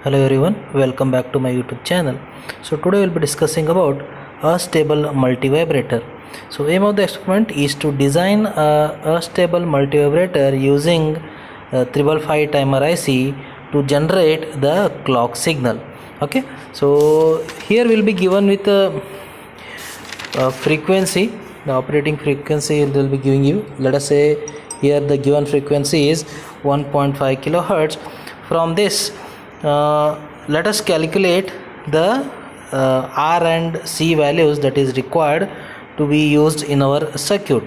Hello everyone, welcome back to my YouTube channel. So today we'll be discussing about a stable multivibrator. So aim of the experiment is to design a stable multivibrator using 555 timer IC to generate the clock signal. Okay, so here we'll be given with a frequency, the operating frequency will be giving you. Let us say here the given frequency is 1.5 kilohertz. From this let us calculate the R and C values that is required to be used in our circuit.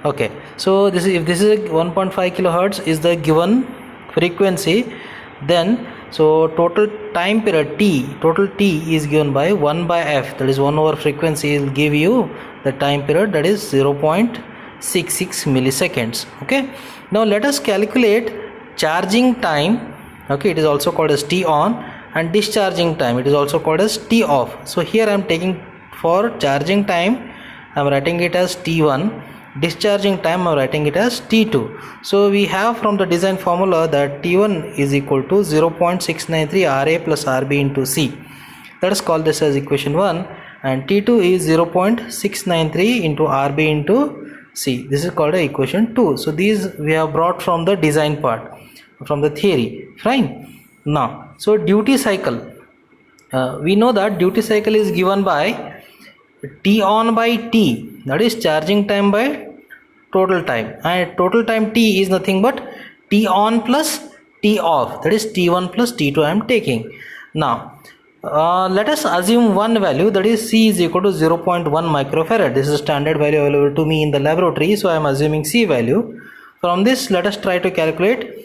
Okay, so this is, if this is 1.5 kilohertz is the given frequency, then so total time period total T is given by 1 by F, that is 1 over frequency will give you the time period, that is 0.66 milliseconds. Okay, now let us calculate charging time. Okay, it is also called as T on, and discharging time, it is also called as T off. So here I am taking for charging time, I am writing it as T1, discharging time I am writing it as T2. So we have from the design formula that T1 is equal to 0.693 RA plus RB into C. Let us call this as equation 1, and T2 is 0.693 into RB into C. This is called equation 2. So these we have brought from the design part, from the theory. Fine. Now, so duty cycle, we know that duty cycle is given by T on by T, that is charging time by total time, and total time T is nothing but T on plus T off, that is T1 plus T2 I am taking. Now let us assume one value, that is C is equal to 0.1 microfarad. This is a standard value available to me in the laboratory, so I am assuming C value. From this let us try to calculate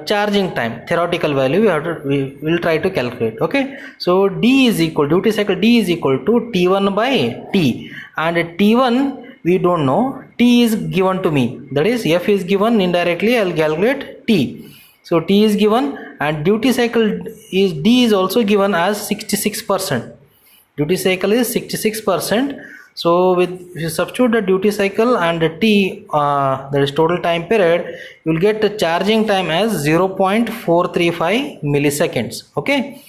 charging time, theoretical value we will try to calculate. Okay, so D is equal, duty cycle D is equal to T1 by T, and T1 we don't know, T is given to me, that is F is given, indirectly I will calculate T. So T is given, and duty cycle is D is also given as 66%. Duty cycle is 66%. So with, if you substitute the duty cycle and the T, that is total time period, you will get the charging time as 0.435 milliseconds. Okay,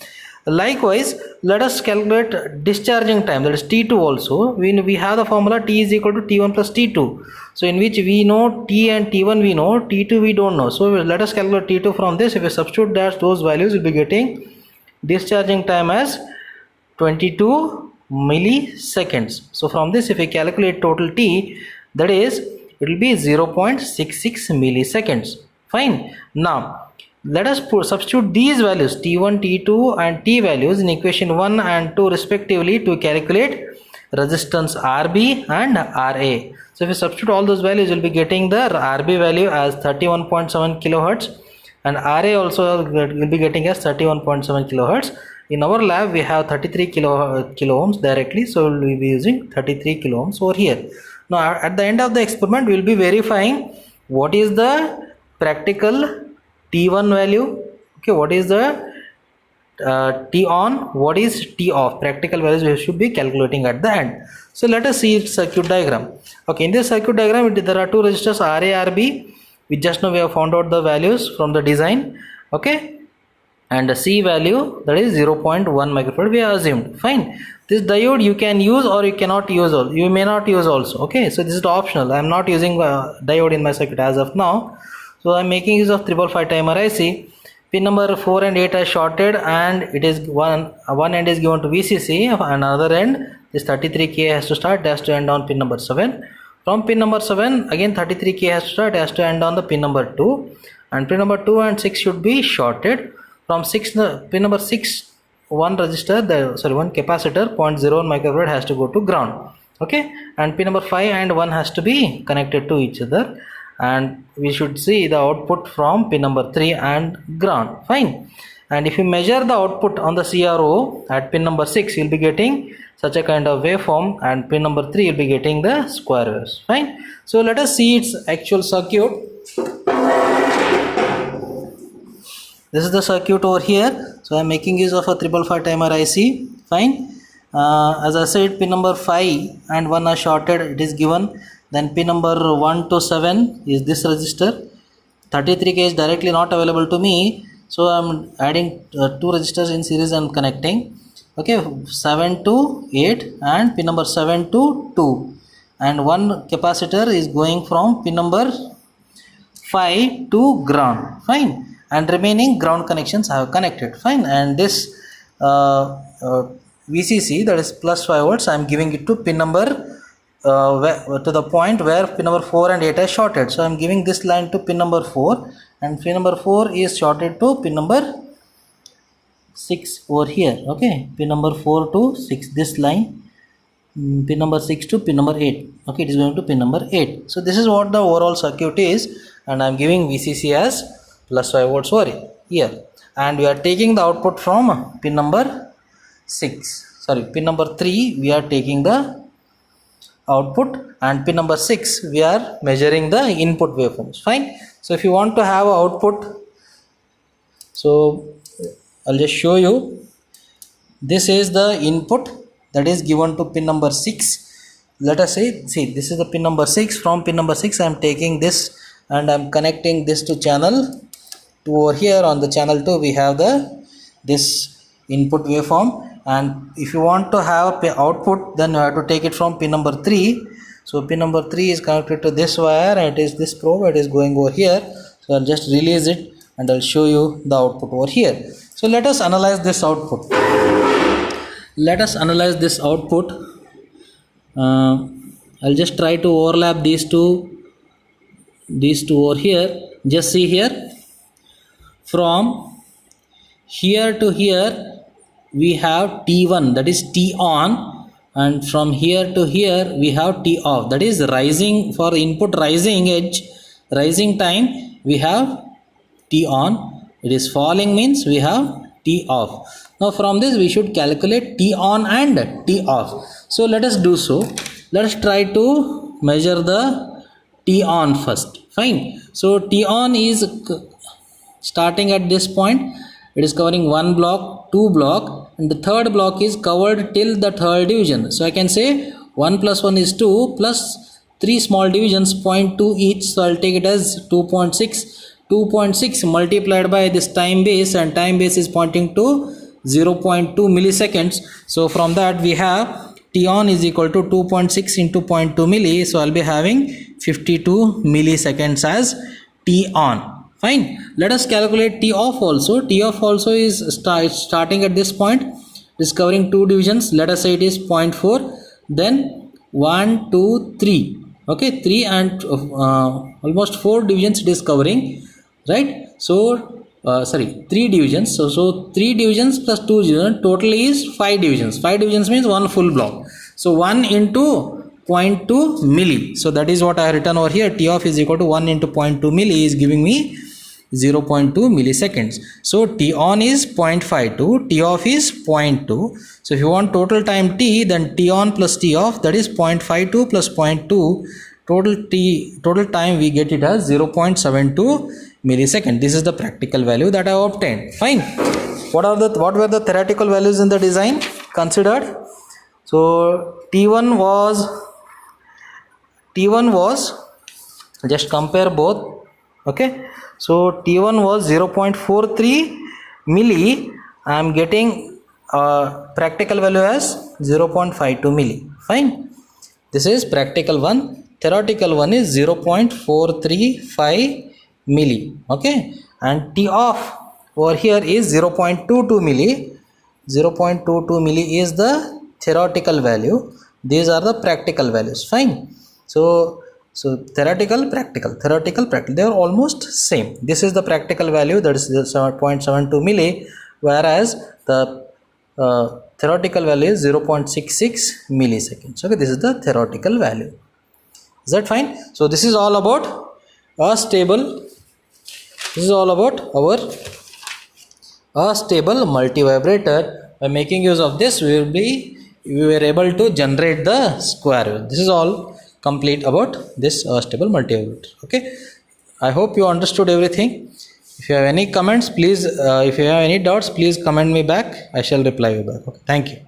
likewise let us calculate discharging time, that is T2 also. We have the formula T is equal to T1 plus T2, so in which we know T and T1 we know, T2 we don't know. So let us calculate T2 from this. If we substitute that, those values will be getting discharging time as 22 milliseconds. So from this if we calculate total T, that is it will be 0.66 milliseconds. Fine. Now let us substitute these values T1, T2 and T values in equation 1 and 2 respectively to calculate resistance RB and RA. So if we substitute all those values, you will be getting the RB value as 31.7 kilohertz and RA also will be getting as 31.7 kilohertz. In our lab we have 33 kilo ohms directly, so we will be using 33 kilo ohms over here. Now at the end of the experiment we will be verifying what is the practical T1 value, okay, what is the T on, what is T off, practical values we should be calculating at the end. So let us see its circuit diagram. Okay, in this circuit diagram there are two resistors RA, RB. We just know we have found out the values from the design. Okay, and the C value, that is 0.1 microfarad we have assumed. Fine. This diode you can use or you cannot use, you may not use also. Okay, so this is optional. I am not using diode in my circuit as of now. So I am making use of 555 timer IC. Pin number 4 and 8 are shorted, and it is one end is given to VCC, and another end this 33K has to start, has to end on pin number 7. From pin number 7 again 33K has to start, has to end on the pin number 2, and pin number 2 and 6 should be shorted. From pin number 6, one resistor, one capacitor 0.01 microfarad has to go to ground. Okay, and pin number 5 and 1 has to be connected to each other, and we should see the output from pin number 3 and ground. Fine. And if you measure the output on the CRO at pin number 6, you will be getting such a kind of waveform, and pin number 3 you will be getting the square waves. Fine. So let us see its actual circuit. This is the circuit over here. So I am making use of a 555 timer IC. Fine. As I said, pin number 5 and 1 are shorted, it is given. Then pin number 1 to 7 is this resistor. 33K is directly not available to me, So I'm adding two resistors in series and connecting. Okay, 7 to 8 and pin number 7 to 2, and one capacitor is going from pin number 5 to ground. Fine, and remaining ground connections I have connected. Fine, and this VCC, that is plus 5 volts, I am giving it to pin number to the point where pin number 4 and 8 are shorted. So I am giving this line to pin number 4, and pin number 4 is shorted to pin number 6 over here. Okay, pin number 4 to 6, this line, pin number 6 to pin number 8. Okay, it is going to pin number 8. So this is what the overall circuit is, and I am giving VCC as plus 5 volts over here, and we are taking the output from pin number pin number 3 we are taking the output, and pin number 6 we are measuring the input waveforms. Fine. So if you want to have output, so I'll just show you. This is the input that is given to pin number 6. Let us say, see, this is the pin number 6. From pin number 6 I am taking this and I am connecting this to channel 2. Over here on the channel 2 we have this input waveform, and if you want to have output, then you have to take it from pin number 3. So pin number 3 is connected to this wire, and it is this probe, it is going over here. So I'll just release it and I'll show you the output over here. So let us analyze this output. Let us analyze this output. I'll just try to overlap these two over here. Just see here, from here to here we have T1, that is T on, and from here to here we have T off, that is rising. For input rising edge, rising time, we have T on. It is falling means we have T off. Now from this we should calculate T on and T off. So let us do so. Let us try to measure the T on first. Fine. So T on is starting at this point. It is covering one block, two block, and the third block is covered till the third division. So I can say 1 plus 1 is 2 plus 3 small divisions, 0.2 each. So I'll take it as 2.6. 2.6 multiplied by this time base, and time base is pointing to 0.2 milliseconds. So from that we have T on is equal to 2.6 into 0.2 milli. So I'll be having 52 milliseconds as T on. Fine. Let us calculate T off also. T off also is starting at this point. It is covering two divisions. Let us say it is 0.4. Then 1, 2, 3. Okay, 3 and almost 4 divisions it is covering. Right. So 3 divisions. So 3 divisions plus 2 divisions. Total is 5 divisions. 5 divisions means one full block. So 1 into 0.2 milli. So that is what I have written over here. T off is equal to 1 into 0.2 milli is giving me 0.2 milliseconds. So T on is 0.52, T off is 0.2. So if you want total time T, then T on plus T off, that is 0.52 plus 0.2. Total time we get it as 0.72 millisecond. This is the practical value that I have obtained. Fine. What were the theoretical values in the design considered? So T1 was, just compare both. Okay, so T1 was 0.43 milli. I am getting practical value as 0.52 milli. Fine. This is practical one. Theoretical one is 0.435 milli. Okay, and T off over here is 0.22 milli. 0.22 milli is the theoretical value. These are the practical values. Fine. So theoretical, practical, they are almost same. This is the practical value, that is 0.72 milli, whereas the theoretical value is 0.66 milliseconds. Okay, this is the theoretical value. Is that fine? So this is all about a stable. This is all about our stable multivibrator. By making use of this, we were able to generate the square wave. This is all complete about this stable multivibrator. Okay, I hope you understood everything. If you have any comments, please, if you have any doubts, please comment me back. I shall reply you back. Okay, thank you.